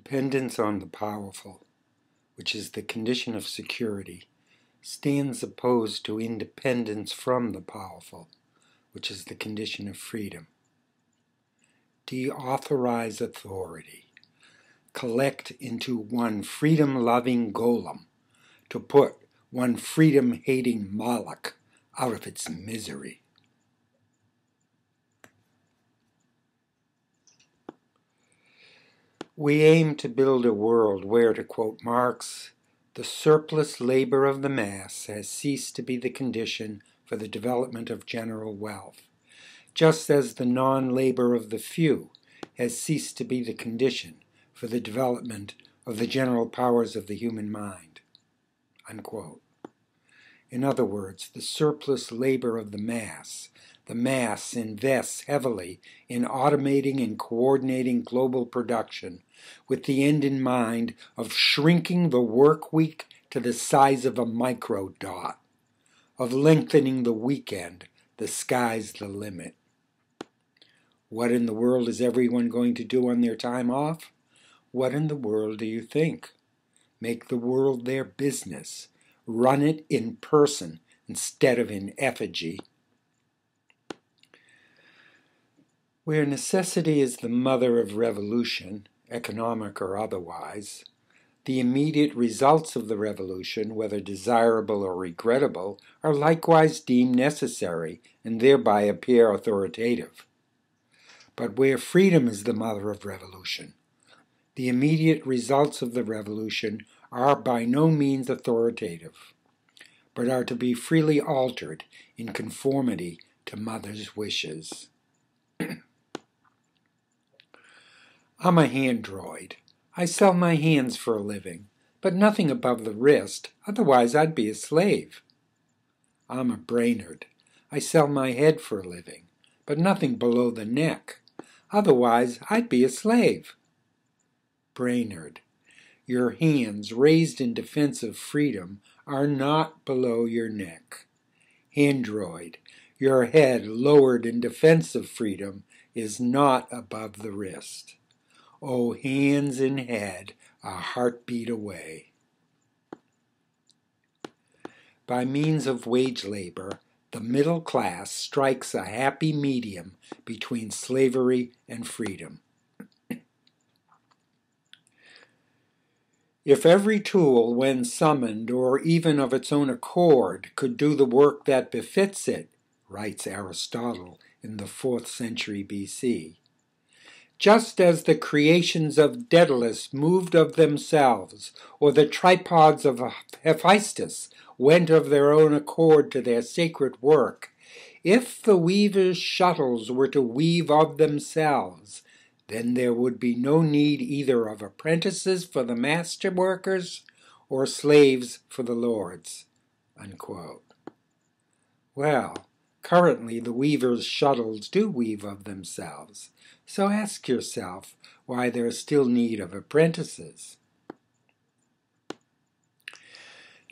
Dependence on the powerful, which is the condition of security, stands opposed to independence from the powerful, which is the condition of freedom. DeAuthorize authority. Collect into one freedom-loving golem to put one freedom-hating Moloch out of its misery. We aim to build a world where, to quote Marx, the surplus labor of the mass has ceased to be the condition for the development of general wealth, just as the non-labor of the few has ceased to be the condition for the development of the general powers of the human mind. Unquote. In other words, the surplus labor of the mass invests heavily in automating and coordinating global production with the end in mind of shrinking the work week to the size of a microdot, of lengthening the weekend, the sky's the limit. What in the world is everyone going to do on their time off? What in the world do you think? Make the world their business. Run it in person instead of in effigy. Where necessity is the mother of revolution, economic or otherwise, the immediate results of the revolution, whether desirable or regrettable, are likewise deemed necessary and thereby appear authoritative. But where freedom is the mother of revolution, the immediate results of the revolution are by no means authoritative, but are to be freely altered in conformity to mother's wishes. I'm a handroid. I sell my hands for a living, but nothing above the wrist, otherwise I'd be a slave. I'm a Brainerd. I sell my head for a living, but nothing below the neck, otherwise I'd be a slave. Brainerd. Your hands, raised in defense of freedom, are not below your neck. Handroid. Your head, lowered in defense of freedom, is not above the wrist. Oh, hands and head, a heartbeat away. By means of wage labor, the middle class strikes a happy medium between slavery and freedom. If every tool, when summoned, or even of its own accord, could do the work that befits it, writes Aristotle in the 4th century B.C., just as the creations of Daedalus moved of themselves, or the tripods of Hephaestus went of their own accord to their sacred work, if the weavers' shuttles were to weave of themselves, then there would be no need either of apprentices for the master workers or slaves for the lords. Unquote. Well, currently the weavers' shuttles do weave of themselves, so ask yourself why there is still need of apprentices.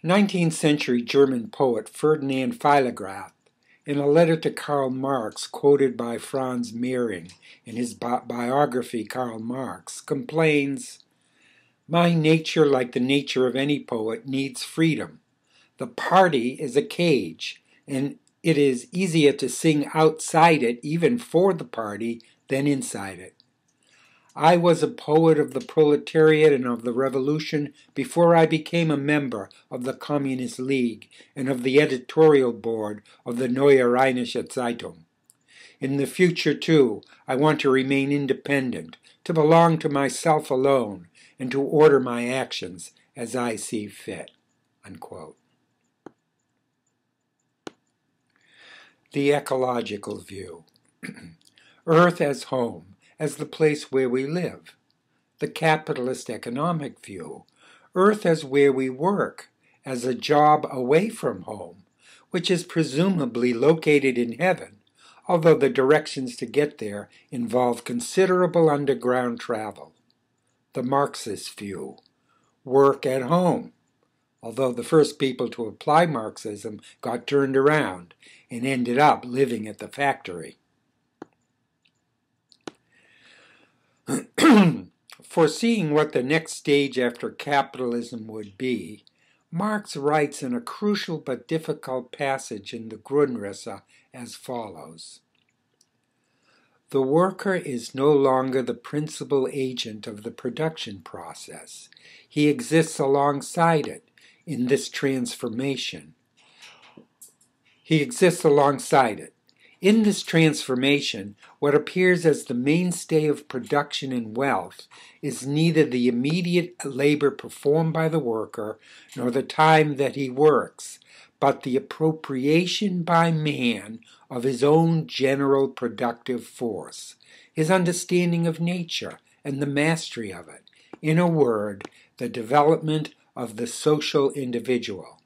19th century German poet Ferdinand Philograth, in a letter to Karl Marx quoted by Franz Mehring in his biography Karl Marx, complains, "My nature, like the nature of any poet, needs freedom. The party is a cage, and it is easier to sing outside it, even for the party, than inside it. I was a poet of the proletariat and of the revolution before I became a member of the Communist League and of the editorial board of the Neue Rheinische Zeitung. In the future, too, I want to remain independent, to belong to myself alone, and to order my actions as I see fit." Unquote. The ecological view. Earth as home, as the place where we live. The capitalist economic view. Earth as where we work, as a job away from home, which is presumably located in heaven, although the directions to get there involve considerable underground travel. The Marxist view. Work at home, although the first people to apply Marxism got turned around and ended up living at the factory. Foreseeing what the next stage after capitalism would be, Marx writes in a crucial but difficult passage in the Grundrisse as follows. The worker is no longer the principal agent of the production process. He exists alongside it in this transformation. In this transformation, what appears as the mainstay of production and wealth is neither the immediate labor performed by the worker nor the time that he works, but the appropriation by man of his own general productive force, his understanding of nature and the mastery of it. In a word, the development of the social individual.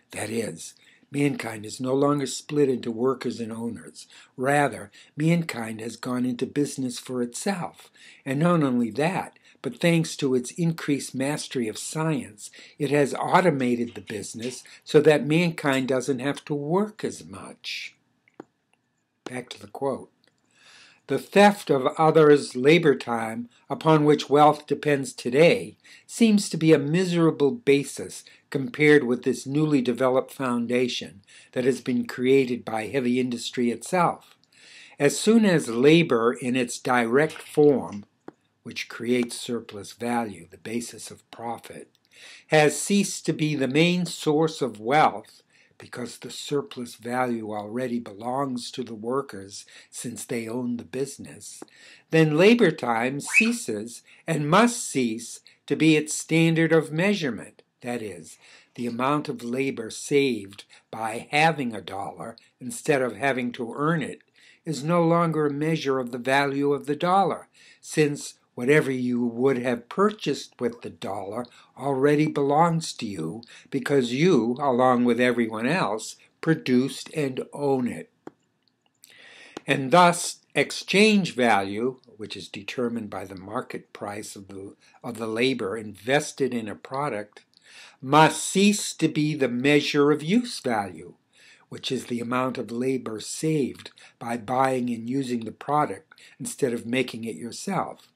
That is, mankind is no longer split into workers and owners. Rather, mankind has gone into business for itself. And not only that, but thanks to its increased mastery of science, it has automated the business so that mankind doesn't have to work as much. Back to the quote. The theft of others' labor time upon which wealth depends today seems to be a miserable basis compared with this newly developed foundation that has been created by heavy industry itself. As soon as labor in its direct form, which creates surplus value, the basis of profit, has ceased to be the main source of wealth, because the surplus value already belongs to the workers since they own the business, then labor time ceases and must cease to be its standard of measurement. That is, the amount of labor saved by having a dollar instead of having to earn it is no longer a measure of the value of the dollar, since whatever you would have purchased with the dollar already belongs to you because you, along with everyone else, produced and own it. And thus, exchange value, which is determined by the market price of the labor invested in a product, must cease to be the measure of use value, which is the amount of labor saved by buying and using the product instead of making it yourself.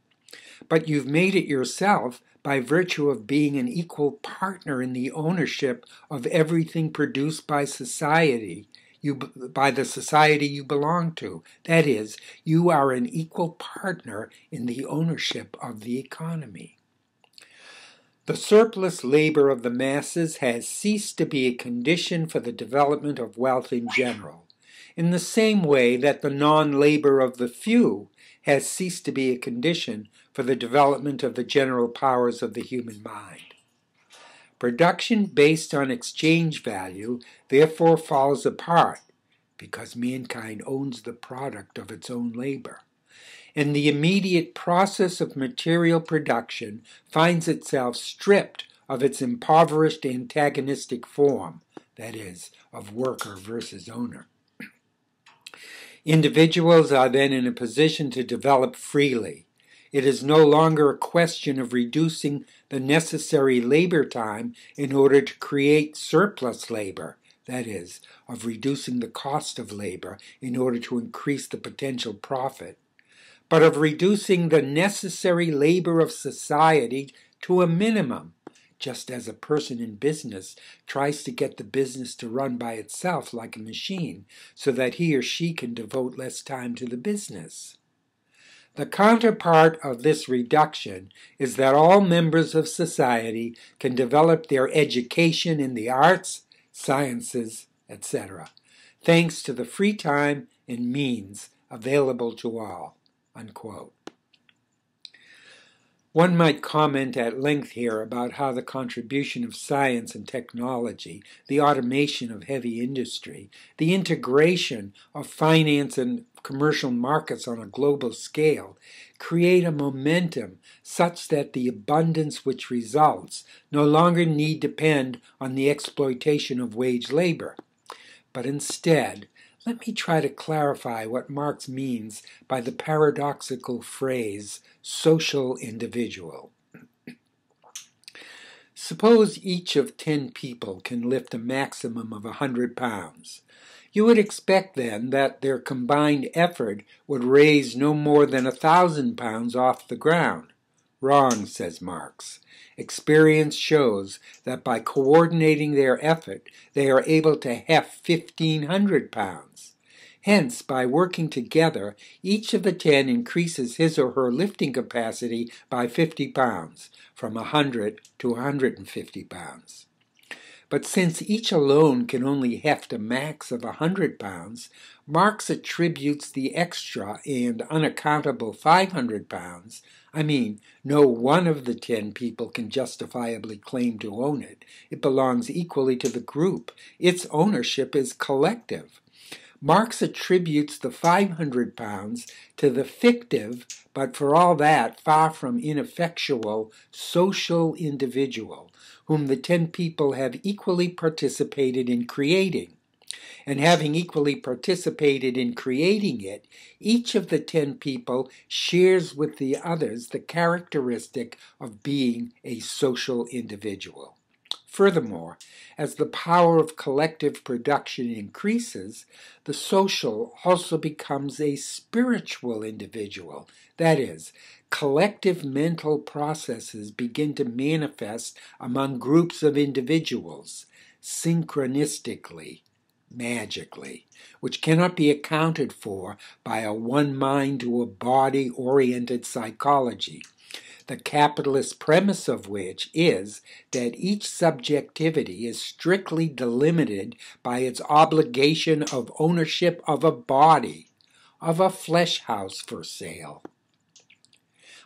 But you've made it yourself by virtue of being an equal partner in the ownership of everything produced by society, by the society you belong to. That is, you are an equal partner in the ownership of the economy. The surplus labor of the masses has ceased to be a condition for the development of wealth in general, in the same way that the non-labor of the few has ceased to be a condition for the development of the general powers of the human mind. Production based on exchange value therefore falls apart because mankind owns the product of its own labor, and the immediate process of material production finds itself stripped of its impoverished antagonistic form, that is, of worker versus owner. Individuals are then in a position to develop freely. It is no longer a question of reducing the necessary labor time in order to create surplus labor, that is, of reducing the cost of labor in order to increase the potential profit, but of reducing the necessary labor of society to a minimum, just as a person in business tries to get the business to run by itself like a machine so that he or she can devote less time to the business. The counterpart of this reduction is that all members of society can develop their education in the arts, sciences, etc., thanks to the free time and means available to all." Unquote. One might comment at length here about how the contribution of science and technology, the automation of heavy industry, the integration of finance and commercial markets on a global scale create a momentum such that the abundance which results no longer need depend on the exploitation of wage labor, but instead, let me try to clarify what Marx means by the paradoxical phrase, social individual. Suppose each of 10 people can lift a maximum of 100 pounds. You would expect then that their combined effort would raise no more than 1,000 pounds off the ground. Wrong, says Marx. Experience shows that by coordinating their effort, they are able to heft 1,500 pounds. Hence, by working together, each of the 10 increases his or her lifting capacity by 50 pounds, from 100 to 150 pounds. But since each alone can only heft a max of 100 pounds, Marx attributes the extra and unaccountable 500 pounds. No one of the 10 people can justifiably claim to own it. It belongs equally to the group. Its ownership is collective. Marx attributes the 500 pounds to the fictive, but for all that, far from ineffectual, social individual, whom the 10 people have equally participated in creating. And having equally participated in creating it, each of the 10 people shares with the others the characteristic of being a social individual. Furthermore, as the power of collective production increases, the social also becomes a spiritual individual. That is, collective mental processes begin to manifest among groups of individuals, synchronistically, magically, which cannot be accounted for by a one-mind to a body-oriented psychology, the capitalist premise of which is that each subjectivity is strictly delimited by its obligation of ownership of a body, of a flesh house for sale.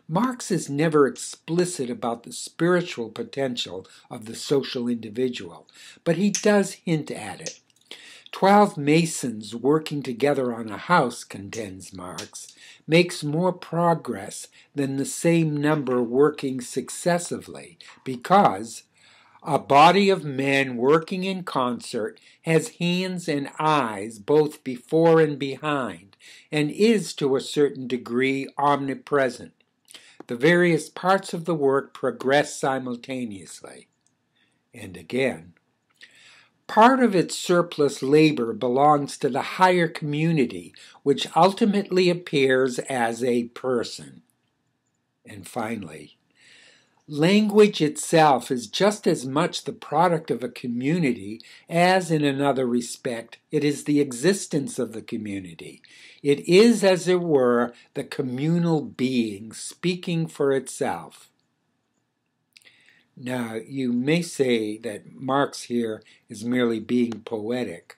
Marx is never explicit about the spiritual potential of the social individual, but he does hint at it. 12 masons working together on a house, contends Marx, makes more progress than the same number working successively, because a body of men working in concert has hands and eyes both before and behind, and is to a certain degree omnipresent. The various parts of the work progress simultaneously. And again, part of its surplus labor belongs to the higher community, which ultimately appears as a person. And finally, language itself is just as much the product of a community as, in another respect, it is the existence of the community. It is, as it were, the communal being speaking for itself. Now, you may say that Marx here is merely being poetic,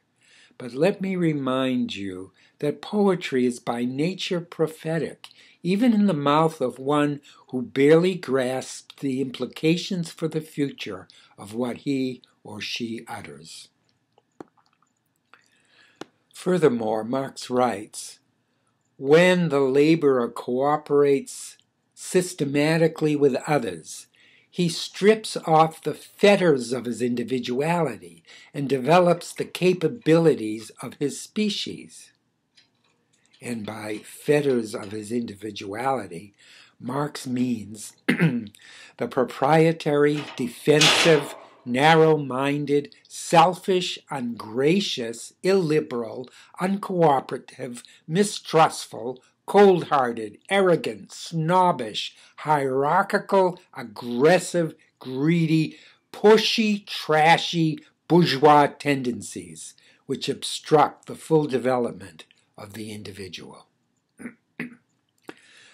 but let me remind you that poetry is by nature prophetic, even in the mouth of one who barely grasps the implications for the future of what he or she utters. Furthermore, Marx writes, when the laborer cooperates systematically with others, he strips off the fetters of his individuality and develops the capabilities of his species. And by fetters of his individuality, Marx means the proprietary, defensive, narrow-minded, selfish, ungracious, illiberal, uncooperative, mistrustful, cold-hearted, arrogant, snobbish, hierarchical, aggressive, greedy, pushy, trashy, bourgeois tendencies, which obstruct the full development of the individual.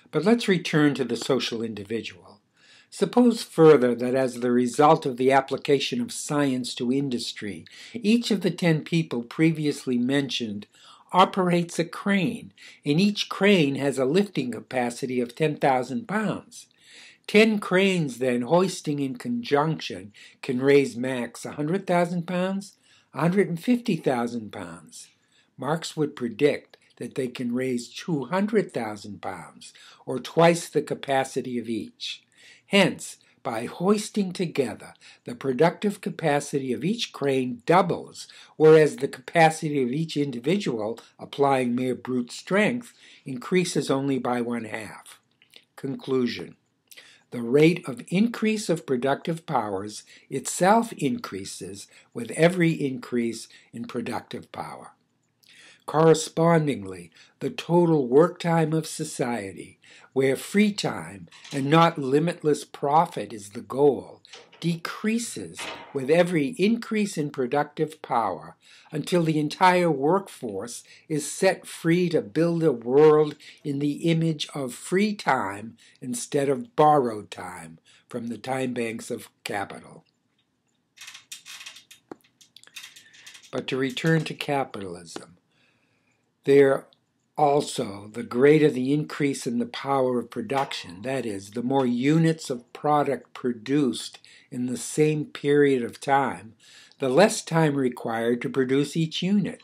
But let's return to the social individual. Suppose further that as the result of the application of science to industry, each of the 10 people previously mentioned operates a crane, and each crane has a lifting capacity of 10,000 pounds. 10 cranes, then, hoisting in conjunction, can raise max 100,000 pounds, 150,000 pounds. Marx would predict that they can raise 200,000 pounds, or twice the capacity of each. Hence, by hoisting together, the productive capacity of each crane doubles, whereas the capacity of each individual, applying mere brute strength, increases only by 1/2. Conclusion. the rate of increase of productive powers itself increases with every increase in productive power. Correspondingly, the total work time of society, where free time and not limitless profit is the goal, decreases with every increase in productive power until the entire workforce is set free to build a world in the image of free time instead of borrowed time from the time banks of capital. But to return to capitalism, there also, the greater the increase in the power of production, that is, the more units of product produced in the same period of time, the less time required to produce each unit.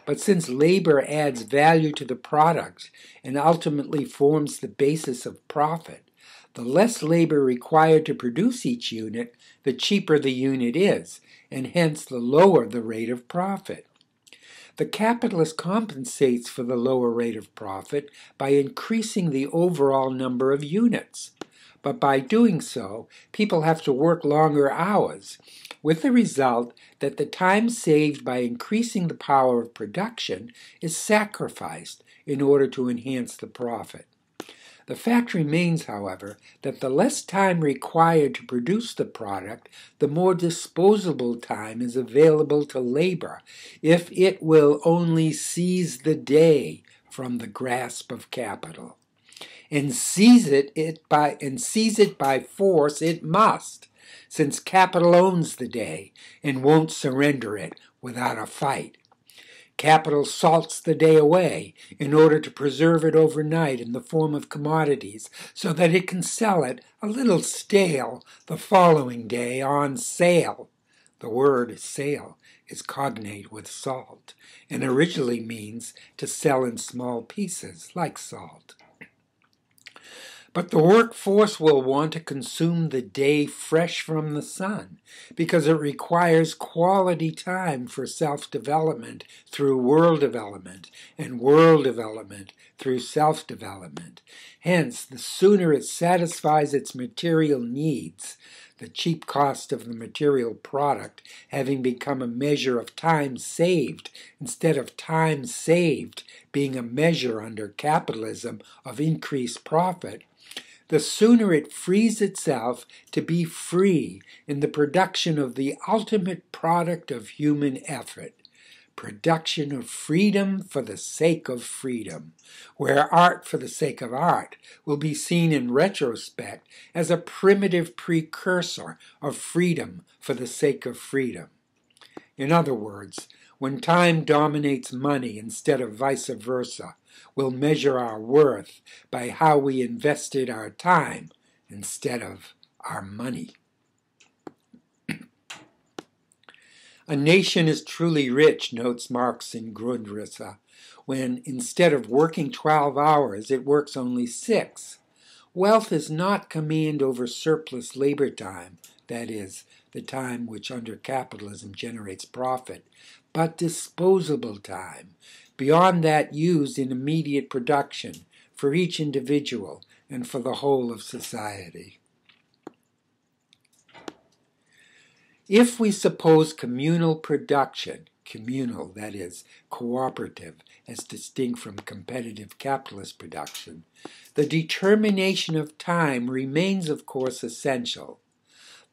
But since labor adds value to the product and ultimately forms the basis of profit, the less labor required to produce each unit, the cheaper the unit is, and hence the lower the rate of profit. The capitalist compensates for the lower rate of profit by increasing the overall number of units. But by doing so, people have to work longer hours, with the result that the time saved by increasing the power of production is sacrificed in order to enhance the profit. The fact remains, however, that the less time required to produce the product, the more disposable time is available to labor, if it will only seize the day from the grasp of capital. And seize it by force it must, since capital owns the day and won't surrender it without a fight. Capital salts the day away in order to preserve it overnight in the form of commodities so that it can sell it a little stale the following day on sale. The word sale is cognate with salt and originally means to sell in small pieces like salt. But the workforce will want to consume the day fresh from the sun because it requires quality time for self-development through world development and world development through self-development. Hence, the sooner it satisfies its material needs, the cheap cost of the material product having become a measure of time saved instead of time saved being a measure under capitalism of increased profit, the sooner it frees itself to be free in the production of the ultimate product of human effort, production of freedom for the sake of freedom, where art for the sake of art will be seen in retrospect as a primitive precursor of freedom for the sake of freedom. In other words, when time dominates money instead of vice versa, we'll measure our worth by how we invested our time instead of our money. A nation is truly rich, notes Marx in Grundrisse, when instead of working 12 hours, it works only 6. Wealth is not command over surplus labor time, that is, the time which under capitalism generates profit, but disposable time, beyond that used in immediate production for each individual and for the whole of society. If we suppose communal production, communal, that is, cooperative, as distinct from competitive capitalist production, the determination of time remains, of course, essential.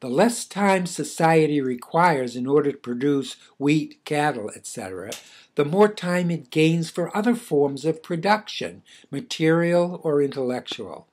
The less time society requires in order to produce wheat, cattle, etc., the more time it gains for other forms of production, material or intellectual.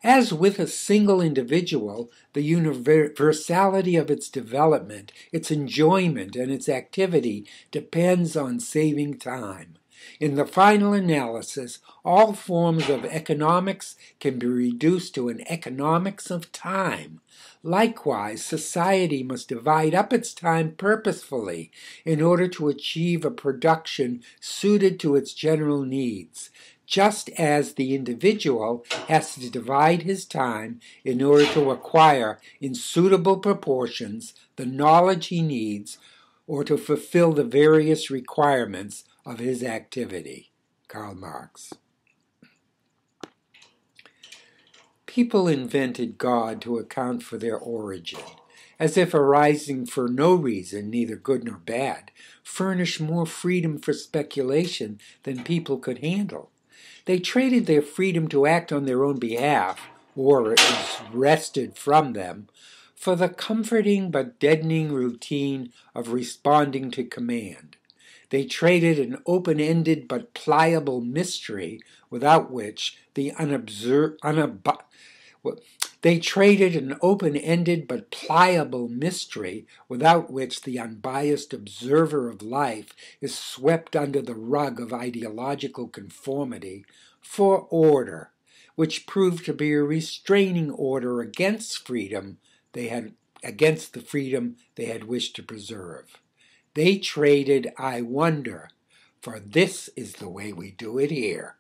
As with a single individual, the universality of its development, its enjoyment, and its activity depends on saving time. In the final analysis, all forms of economics can be reduced to an economics of time. Likewise, society must divide up its time purposefully in order to achieve a production suited to its general needs, just as the individual has to divide his time in order to acquire in suitable proportions the knowledge he needs or to fulfill the various requirements of his activity. Karl Marx. People invented God to account for their origin, as if arising for no reason, neither good nor bad, furnished more freedom for speculation than people could handle. They traded their freedom to act on their own behalf, or it was wrested from them, for the comforting but deadening routine of responding to command. They traded an open-ended but pliable mystery without which the They traded an open-ended but pliable mystery without which the unbiased observer of life is swept under the rug of ideological conformity, for order, which proved to be a restraining order against the freedom they had wished to preserve. They traded, I wonder, for this is the way we do it here.